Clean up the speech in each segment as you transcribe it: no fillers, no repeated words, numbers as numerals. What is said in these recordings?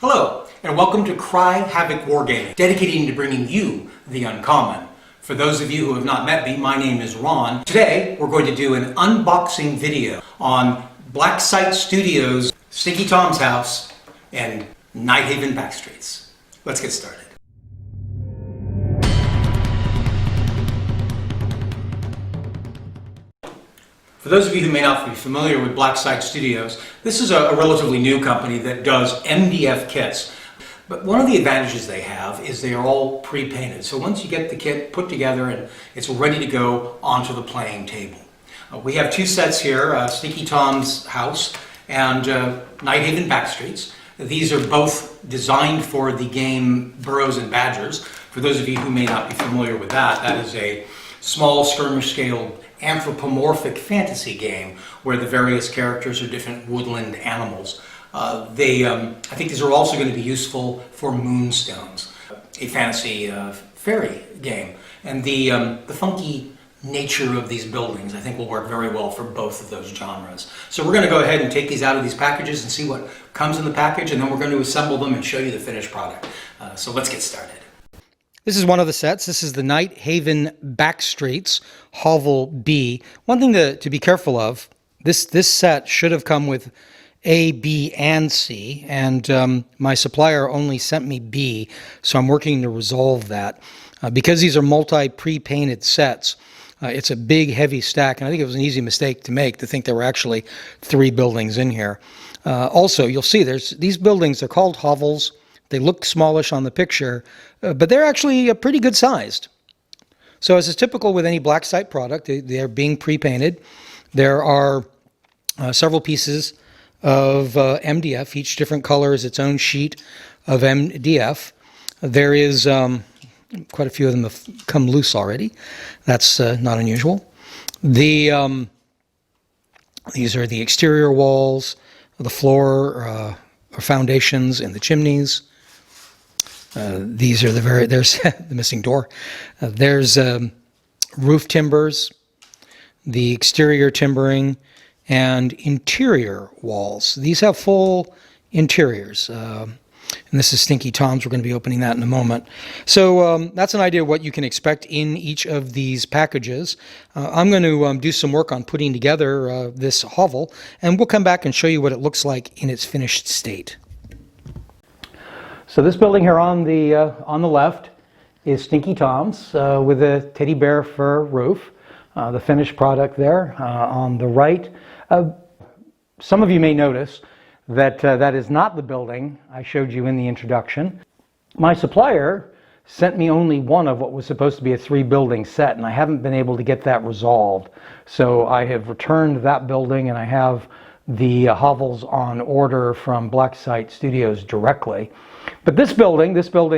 Hello, and welcome to Havoc Wargaming, dedicated to bringing you the uncommon. For those of you who have not met me, my name is Ron. Today, we're going to do an unboxing video on Black Site Studios' Stinky Tom's house and Nighthaven Backstreets. Let's get started. For those of you who may not be familiar with Black Site Studios, this is a relatively new company that does MDF kits. But one of the advantages they have is they are all pre-painted. So once you get the kit put together and it's ready to go onto the playing table. We have two sets here, Stinky Tom's house and Nighthaven Backstreets. These are both designed for the game Burrows and Badgers. For those of you who may not be familiar with that, that is a small skirmish scale anthropomorphic fantasy game where the various characters are different woodland animals. I think these are also going to be useful for Moonstones, a fantasy fairy game. And the funky nature of these buildings I think will work very well for both of those genres. So we're going to go ahead and take these out of these packages and see what comes in the package, and then we're going to assemble them and show you the finished product. So let's get started. This is one of the sets. This is the Nighthaven Backstreets Hovel B. One thing to be careful of, this set should have come with A, B, and C, and my supplier only sent me B, so I'm working to resolve that. Because these are multi-pre-painted sets, it's a big, heavy stack, and I think it was an easy mistake to make to think there were actually 3 buildings in here. Also, you'll see these buildings, they're called hovels. They look smallish on the picture, but they're actually pretty good sized. So as is typical with any Black Site product, they're being pre-painted. There are several pieces of MDF. Each different color is its own sheet of MDF. There is quite a few of them have come loose already. That's not unusual. These are the exterior walls, the floor, foundations, and the chimneys. These are there's the missing door. There's roof timbers, the exterior timbering, and interior walls. These have full interiors. And this is Stinky Tom's. We're going to be opening that in a moment. So that's an idea of what you can expect in each of these packages. I'm going to do some work on putting together this hovel, and we'll come back and show you what it looks like in its finished state. So this building here on the left is Stinky Tom's with a teddy bear fur roof. The finished product there on the right. Some of you may notice that that is not the building I showed you in the introduction. My supplier sent me only one of what was supposed to be a 3-building set, and I haven't been able to get that resolved. So I have returned that building, and I have the hovels on order from Black Site Studios directly. But this building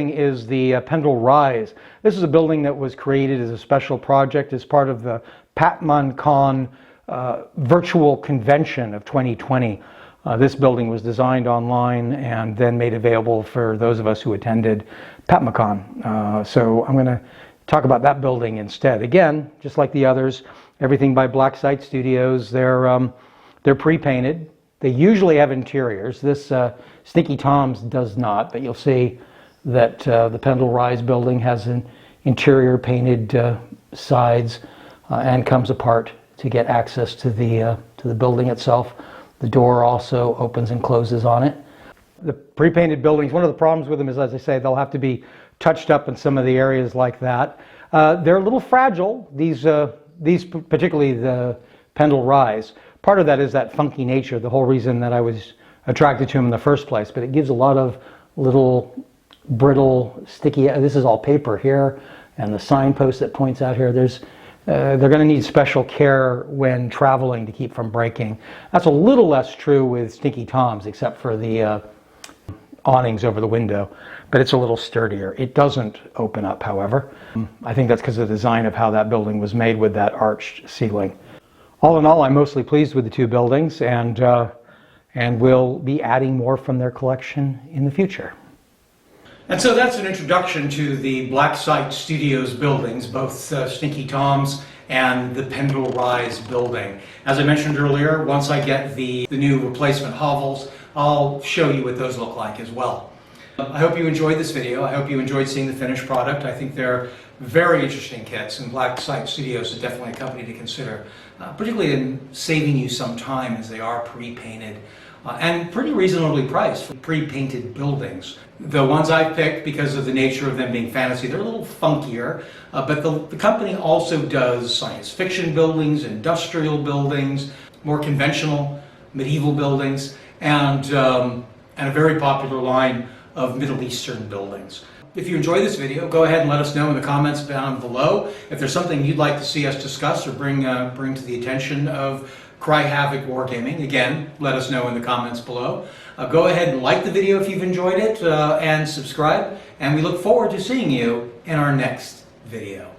is the Pendle Rise. This is a building that was created as a special project as part of the PATMCON virtual convention of 2020. This building was designed online and then made available for those of us who attended PATMCON. So I'm going to talk about that building instead. Again, just like the others, everything by Black Site Studios. They're pre-painted. They usually have interiors. This Stinky Tom's does not, but you'll see that the Pendle Rise building has an interior painted sides and comes apart to get access to the building itself. The door also opens and closes on it. The pre-painted buildings, one of the problems with them is, as I say, they'll have to be touched up in some of the areas like that. They're a little fragile, these particularly the Pendle Rise. Part of that is that funky nature, the whole reason that I was attracted to them in the first place. But it gives a lot of little brittle, sticky, this is all paper here, and the signpost that points out here, they're going to need special care when traveling to keep from breaking. That's a little less true with Stinky Tom's, except for the awnings over the window, but it's a little sturdier. It doesn't open up, however. I think that's because of the design of how that building was made with that arched ceiling. All in all, I'm mostly pleased with the 2 buildings, and we'll be adding more from their collection in the future. And so that's an introduction to the Black Site Studios buildings, both Stinky Tom's and the Pendle Rise building. As I mentioned earlier, once I get the new replacement hovels, I'll show you what those look like as well. I hope you enjoyed this video. I hope you enjoyed seeing the finished product. I think they're very interesting kits, and Black Site Studios is definitely a company to consider, particularly in saving you some time as they are pre-painted and pretty reasonably priced for pre-painted buildings. The ones I picked, because of the nature of them being fantasy, they're a little funkier, but the company also does science fiction buildings, industrial buildings, more conventional medieval buildings, and a very popular line of Middle Eastern buildings. If you enjoy this video, go ahead and let us know in the comments down below. If there's something you'd like to see us discuss or bring to the attention of Cry Havoc Wargaming, again, let us know in the comments below. Go ahead and like the video if you've enjoyed it, and subscribe, and we look forward to seeing you in our next video.